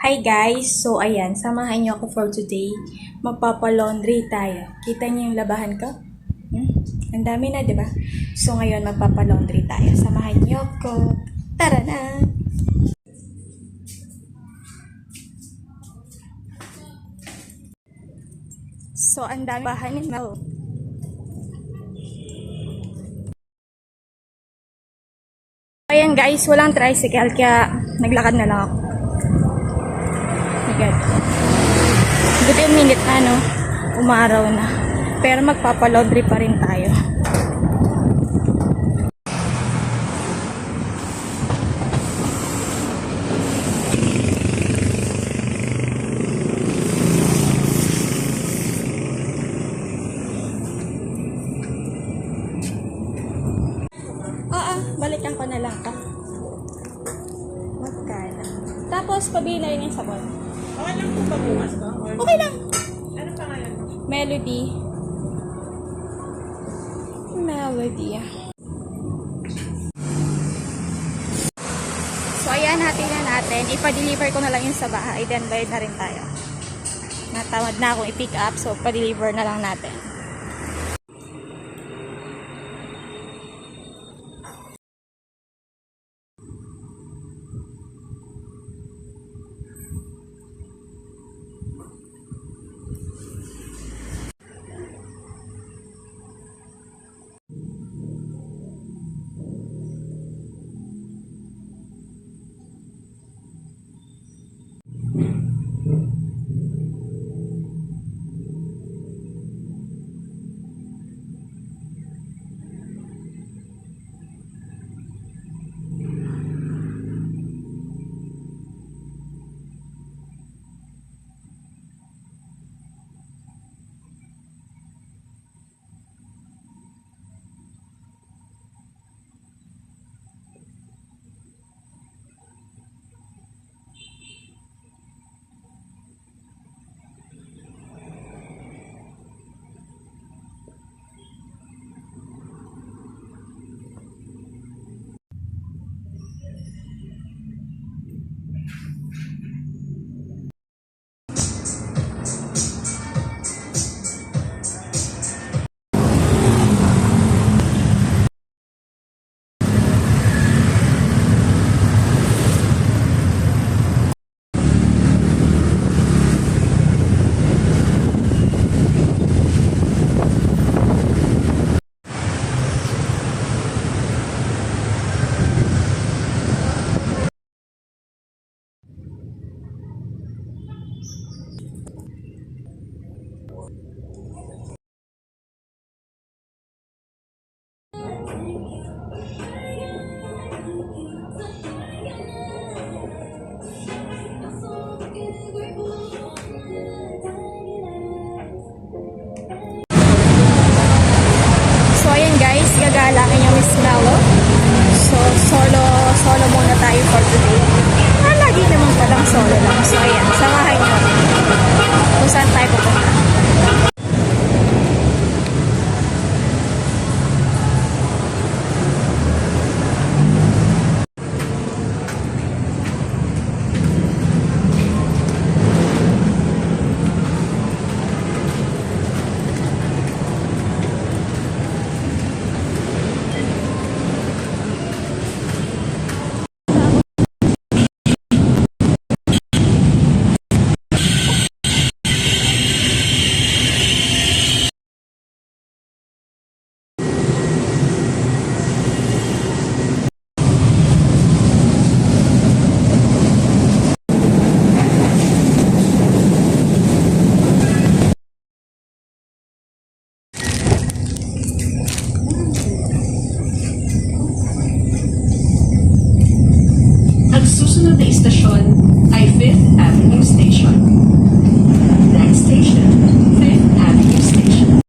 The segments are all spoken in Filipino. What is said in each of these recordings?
Hi guys! So ayan, samahan niyo ako for today. Magpapa-laundry tayo. Kita niyo yung labahan ko? Ang dami na, 'di ba? So ngayon magpapa-laundry tayo. Samahan niyo ako. Tara na! So ang dami bahanin na. Ayan guys, walang tricycle kaya naglakad na lang ako. Agad. Buti yung minute na, no? Umaraw na. Pero magpapalaundry pa rin tayo. Balikan ko na lang ka. Magkano? Tapos, pabili na rin yung sabon. Okay lang po ba bukas ko? Okay lang. Ano pangalan mo? Melody. Melody. So, ayan, hatiin na natin. Ipa-deliver ko na lang yung sa bahay. Then, bayad na rin tayo. Natawad na akong i-pick up. So, pa-deliver na lang natin. So ayan guys, gagalangin yung Miss Mello. So solo muna tayo for today. Lagi naman palang solo lang. So ayan, samahan nyo kung saan tayo pupunta. Ang susunod na istasyon ay 5th Avenue Station. Next station, 5th Avenue Station.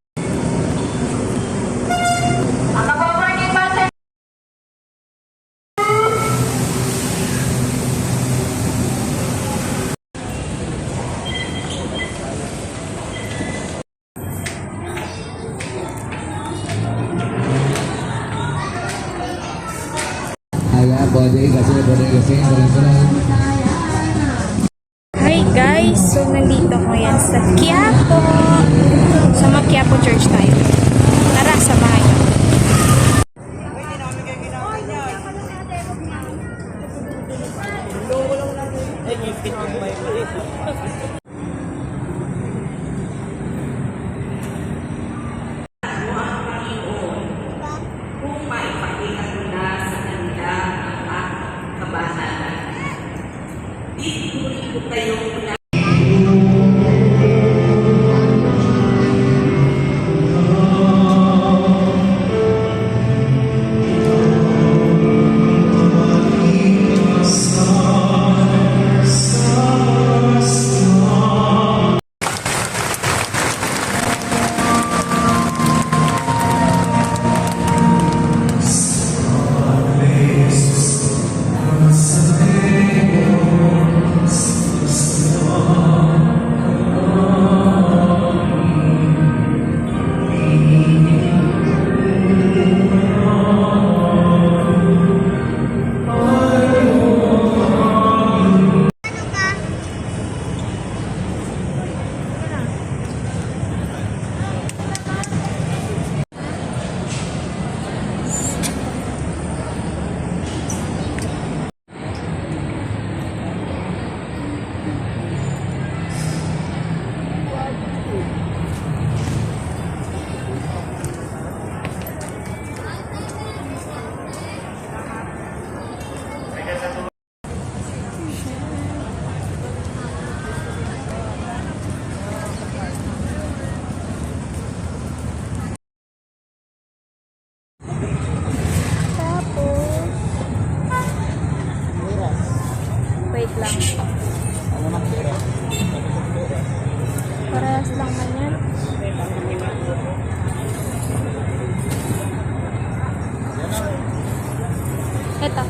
Ayan, body kasi, guys, so nandito ko ngayon sa Quiapo. Sa Quiapo Church tayo. Tara, samahan niyo. Wait lang. Parehas lang man yan. Ito.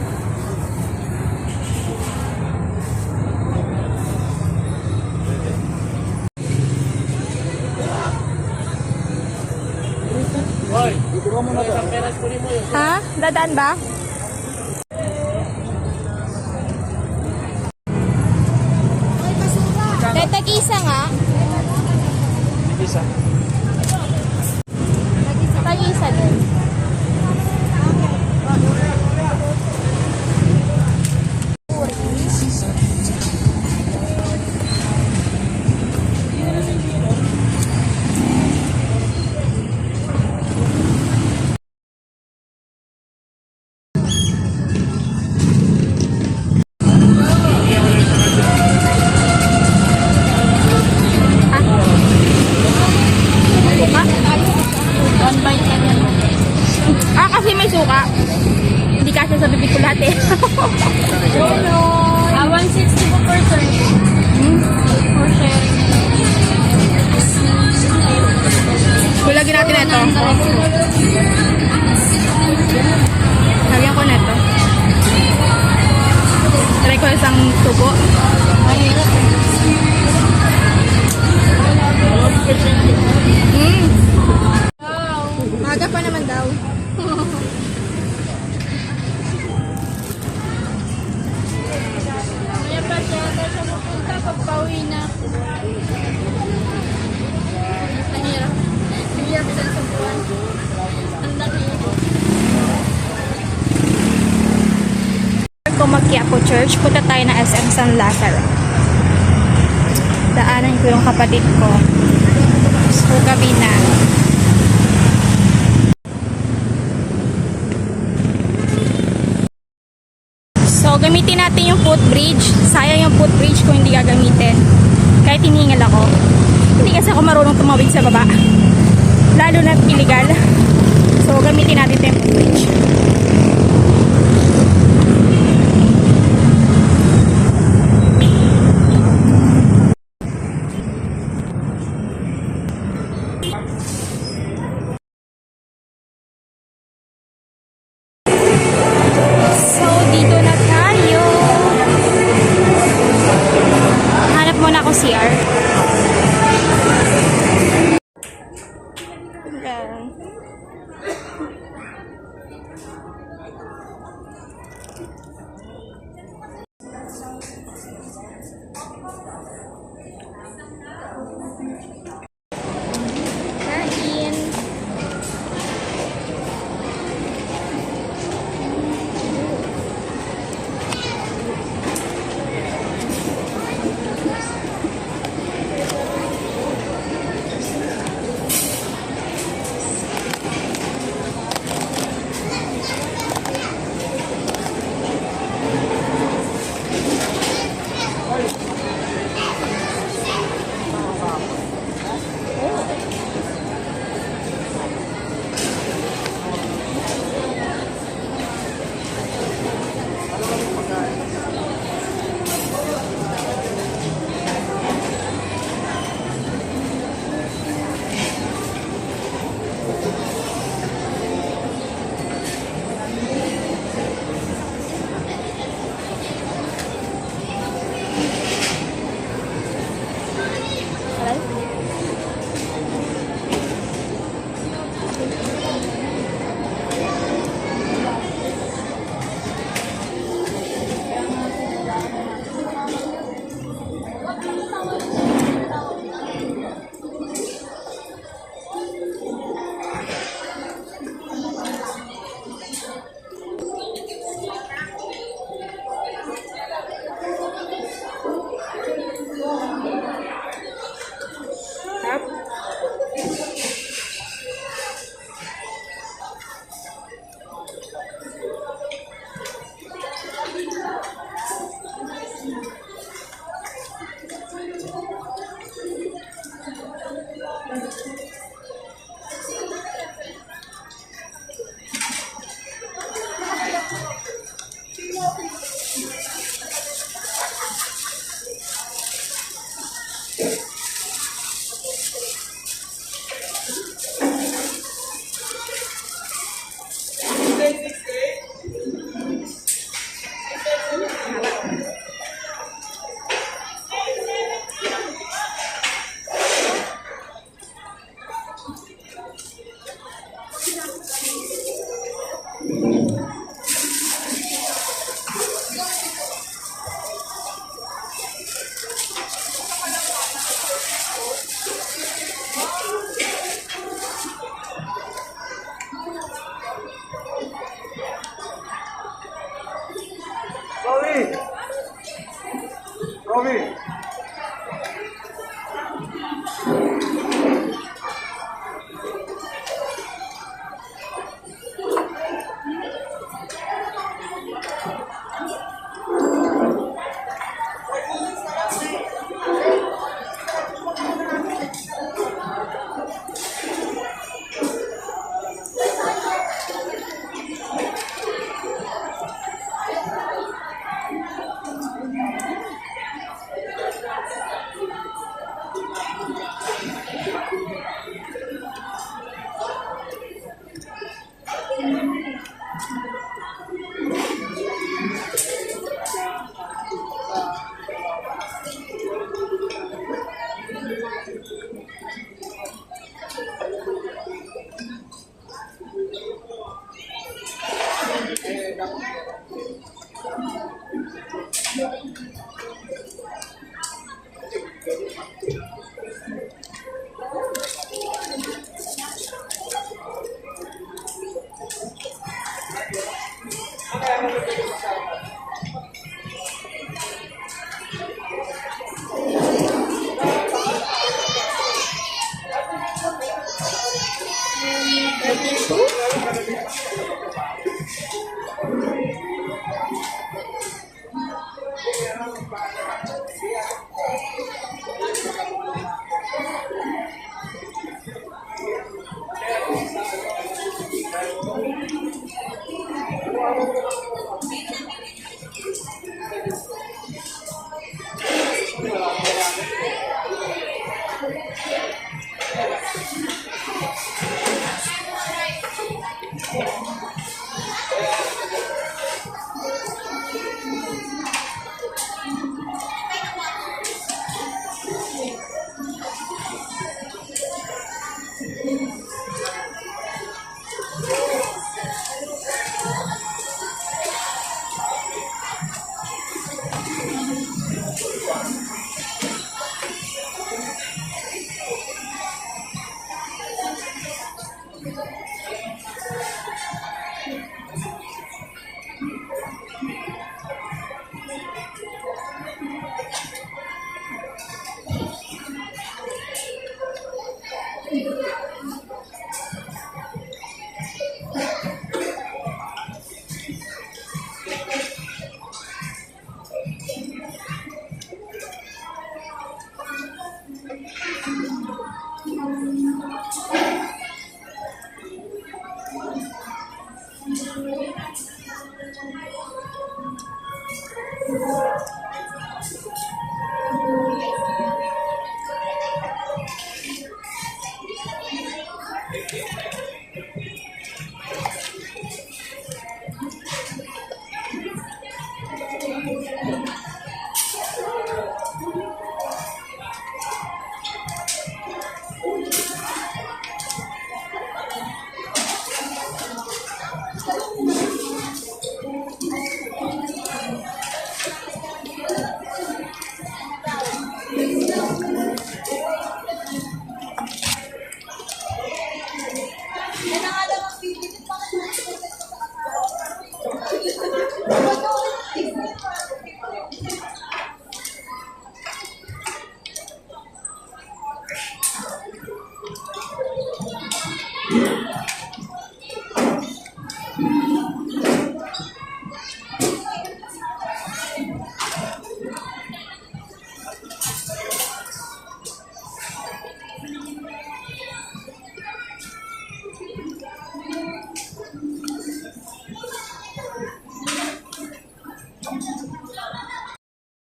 Ha? Dadaan ba? Tag-isa nga. Isa. Tag-isa din. Kasi may suka. Hindi kasi sa bibig ko lahat eh. 160 po per serving. For sharing. Kulagin natin ito. Lagyan ko na ito. Try ko isang tubo. Maaga pa naman daw. Kaya pa siya mapunta pagpauwi na. Ang hirap. Ang hirap sa buwan. Ang laki. Kung mag-Quiapo Church, punta tayo na SM San Lazaro. Daanan ko yung kapatid ko. So, gabi na. So, gamitin natin yung footbridge. Sayang yung footbridge kung hindi gagamitin. Kahit hinihingal ako. Hindi kasi ako marunong tumawid sa baba. Lalo na illegal. So, gamitin natin yung footbridge. So, dito na tayo. Hanap muna ako CR. Ayan. Kain. Robbie! Robbie!